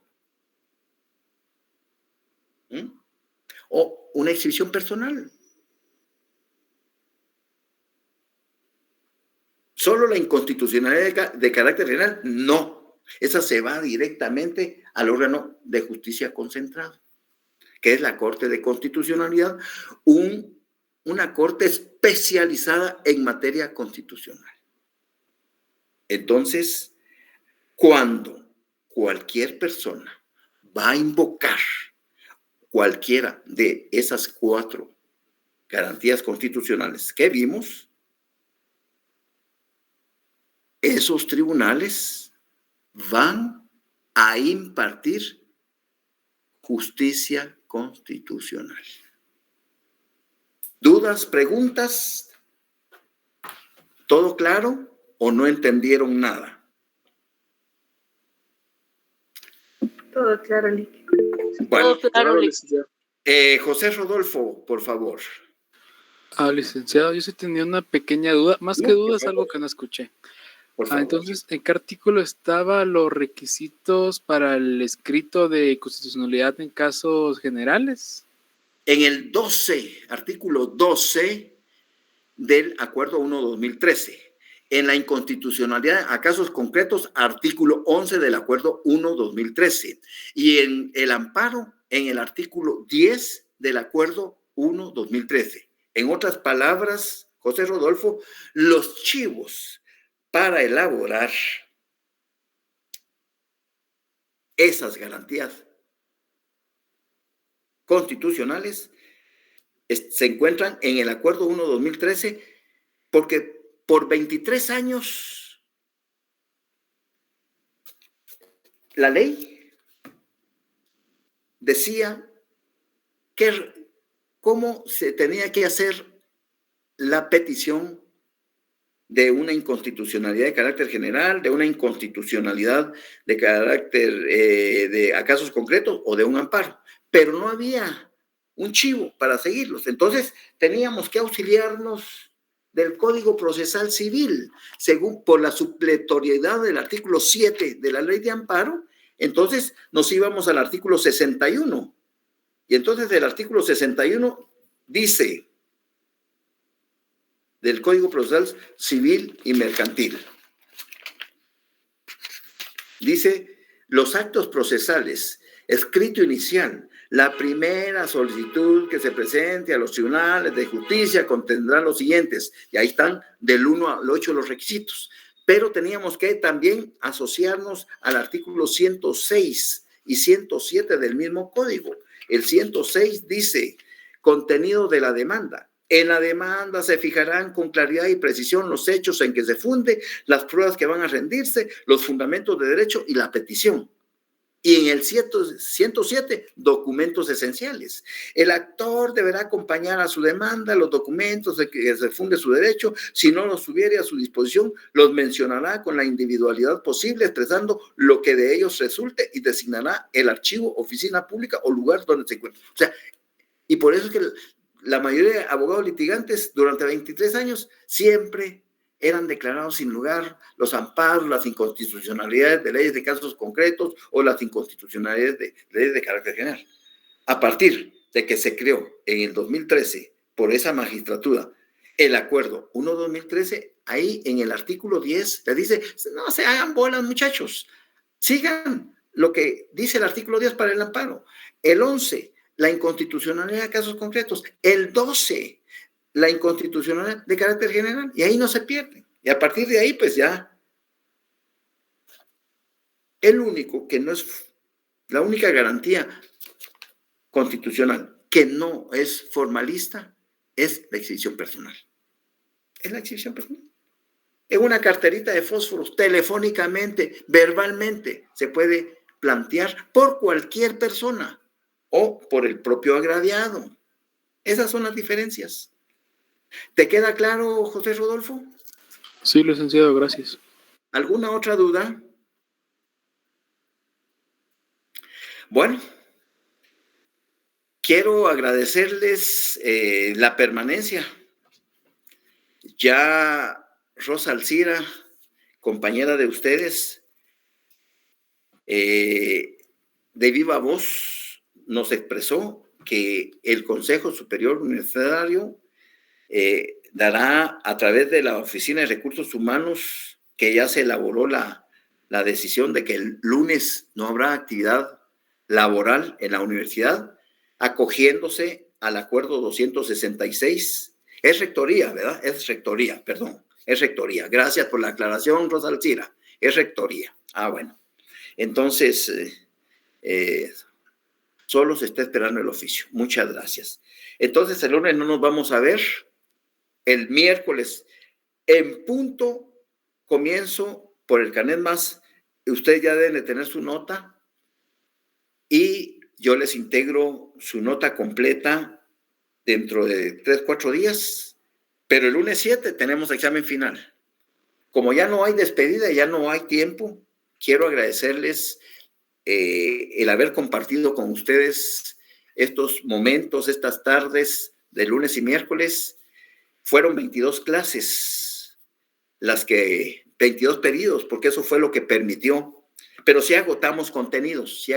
o una exhibición personal. Solo la inconstitucionalidad de carácter general, no. Esa se va directamente al órgano de justicia concentrado, que es la Corte de Constitucionalidad, una corte especializada en materia constitucional. Entonces, cuando cualquier persona va a invocar cualquiera de esas 4 garantías constitucionales que vimos, esos tribunales van a impartir justicia constitucional. ¿Dudas, preguntas? ¿Todo claro o no entendieron nada? Todo claro, Lick. Bueno, Todo claro, Lick. José Rodolfo, por favor. Licenciado, yo sí tenía una pequeña duda, más que duda es algo que no escuché. Entonces, ¿en qué artículo estaban los requisitos para el escrito de constitucionalidad en casos generales? En el 12, artículo 12 del Acuerdo 1-2013. En la inconstitucionalidad a casos concretos, artículo 11 del Acuerdo 1-2013. Y en el amparo, en el artículo 10 del Acuerdo 1-2013. En otras palabras, José Rodolfo, los chivos para elaborar esas garantías constitucionales se encuentran en el Acuerdo 1-2013, porque por 23 años la ley decía cómo se tenía que hacer la petición de una inconstitucionalidad de carácter general, de una inconstitucionalidad de carácter de a casos concretos o de un amparo, pero no había un chivo para seguirlos. Entonces teníamos que auxiliarnos del Código Procesal Civil, según por la supletoriedad del artículo 7 de la Ley de Amparo. Entonces nos íbamos al artículo 61, y entonces el artículo 61 dice del Código Procesal Civil y Mercantil. Dice, los actos procesales, escrito inicial, la primera solicitud que se presente a los tribunales de justicia contendrá los siguientes, y ahí están del 1 al 8 los requisitos, pero teníamos que también asociarnos al artículo 106 y 107 del mismo código. El 106 dice, contenido de la demanda. En la demanda se fijarán con claridad y precisión los hechos en que se funde, las pruebas que van a rendirse, los fundamentos de derecho y la petición. Y en el 107, documentos esenciales. El actor deberá acompañar a su demanda los documentos de que se funde su derecho. Si no los tuviere a su disposición, los mencionará con la individualidad posible, expresando lo que de ellos resulte, y designará el archivo, oficina pública o lugar donde se encuentre. O sea, y por eso es que la mayoría de abogados litigantes durante 23 años siempre eran declarados sin lugar los amparos, las inconstitucionalidades de leyes de casos concretos o las inconstitucionalidades de leyes de carácter general. A partir de que se creó en el 2013 por esa magistratura el Acuerdo 1-2013, ahí en el artículo 10 le dice, no se hagan bolas, muchachos, sigan lo que dice el artículo 10 para el amparo. El 11, la inconstitucionalidad de casos concretos. El 12, la inconstitucionalidad de carácter general. Y ahí no se pierde. Y a partir de ahí, pues ya, el único que no es, la única garantía constitucional que no es formalista es la exhibición personal. Es la exhibición personal. En una carterita de fósforos, telefónicamente, verbalmente, se puede plantear por cualquier persona o por el propio agraviado. Esas son las diferencias. ¿Te queda claro, José Rodolfo? Sí, licenciado, gracias. ¿Alguna otra duda? Bueno, quiero agradecerles la permanencia. Ya Rosa Alcira, compañera de ustedes, de viva voz nos expresó que el Consejo Superior Universitario dará a través de la Oficina de Recursos Humanos, que ya se elaboró la decisión de que el lunes no habrá actividad laboral en la universidad, acogiéndose al Acuerdo 266. Es rectoría, ¿verdad? Es rectoría, perdón. Es rectoría. Gracias por la aclaración, Rosa Alcira. Es rectoría. Ah, bueno. Entonces, solo se está esperando el oficio. Muchas gracias. Entonces, el lunes no nos vamos a ver. El miércoles, en punto, comienzo por el Canet Más. Ustedes ya deben de tener su nota y yo les integro su nota completa dentro de 3-4 días. Pero el lunes 7 tenemos examen final. Como ya no hay despedida, ya no hay tiempo, quiero agradecerles el haber compartido con ustedes estos momentos, estas tardes de lunes y miércoles. Fueron 22 clases, 22 pedidos, porque eso fue lo que permitió. Pero sí agotamos contenidos.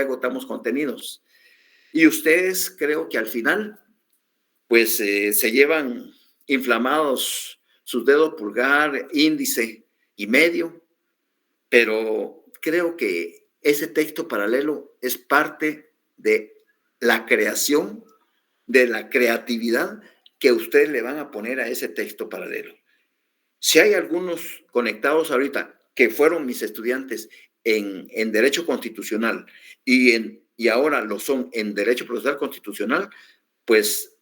Y ustedes creo que al final, pues se llevan inflamados sus dedos pulgar, índice y medio, pero creo que ese texto paralelo es parte de la creación, de la creatividad que ustedes le van a poner a ese texto paralelo. Si hay algunos conectados ahorita que fueron mis estudiantes en Derecho Constitucional y ahora lo son en Derecho Procesal Constitucional, pues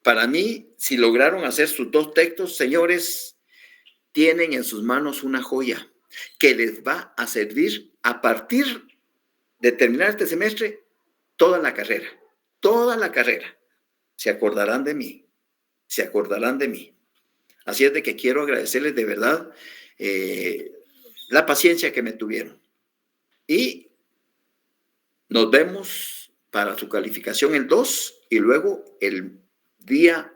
para mí, si lograron hacer sus 2 textos, señores, tienen en sus manos una joya que les va a servir a partir de terminar este semestre toda la carrera. Se acordarán de mí. Así es de que quiero agradecerles de verdad la paciencia que me tuvieron. Y nos vemos para su calificación el 2 y luego el día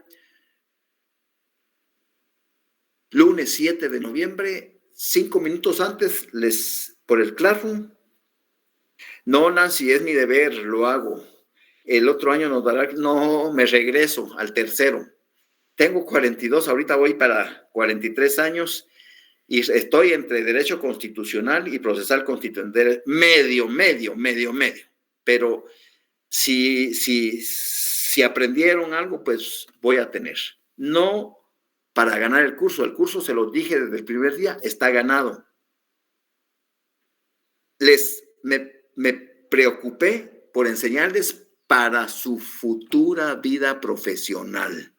lunes 7 de noviembre, 5 minutos antes, por el Classroom. No, Nancy, es mi deber, lo hago. El otro año nos dará, no, me regreso al tercero. Tengo 42, ahorita voy para 43 años y estoy entre Derecho Constitucional y Procesal Constitucional, medio. Pero si aprendieron algo, pues voy a tener. No para ganar el curso se los dije desde el primer día, está ganado. Me preocupé por enseñarles para su futura vida profesional.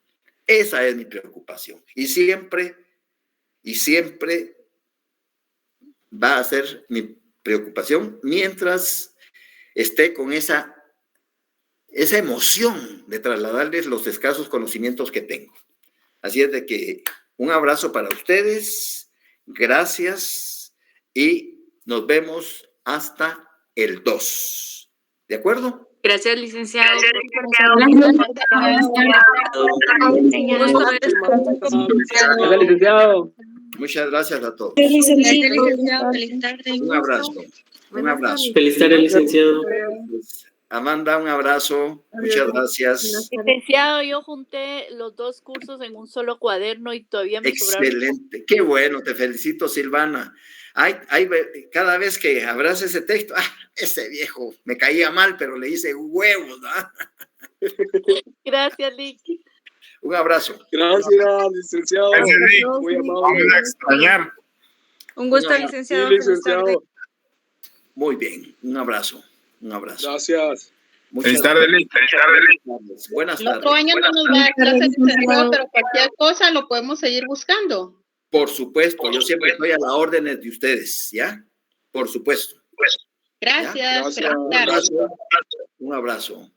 Esa es mi preocupación. Y siempre va a ser mi preocupación mientras esté con esa emoción de trasladarles los escasos conocimientos que tengo. Así es de que un abrazo para ustedes, gracias y nos vemos hasta el 2. ¿De acuerdo? Gracias, licenciado. Gracias, licenciado. Muchas gracias a todos. Feliz tarde. Un abrazo. Un abrazo. Feliz tarde, licenciado. Amanda, un abrazo. Muchas gracias. Licenciado, yo junté los 2 cursos en un solo cuaderno y todavía me sobraron. Excelente. Qué bueno. Te felicito, Silvana. Cada vez que abras ese texto, ese viejo me caía mal, pero le hice huevos, ¿no? Gracias, Lick. Un abrazo. Gracias, licenciado. Muy amable. Vamos a extrañar. Un gusto, licenciado. Sí, licenciado. Muy bien. Un abrazo. Gracias. Feliz tarde, Lick. Buenas El tardes. otro año no nos va a dar clases de licenciado, pero cualquier cosa lo podemos seguir buscando. Por supuesto, yo siempre estoy a la orden de ustedes, ¿ya? Por supuesto. Gracias. Gracias. Feliz tarde. Un abrazo.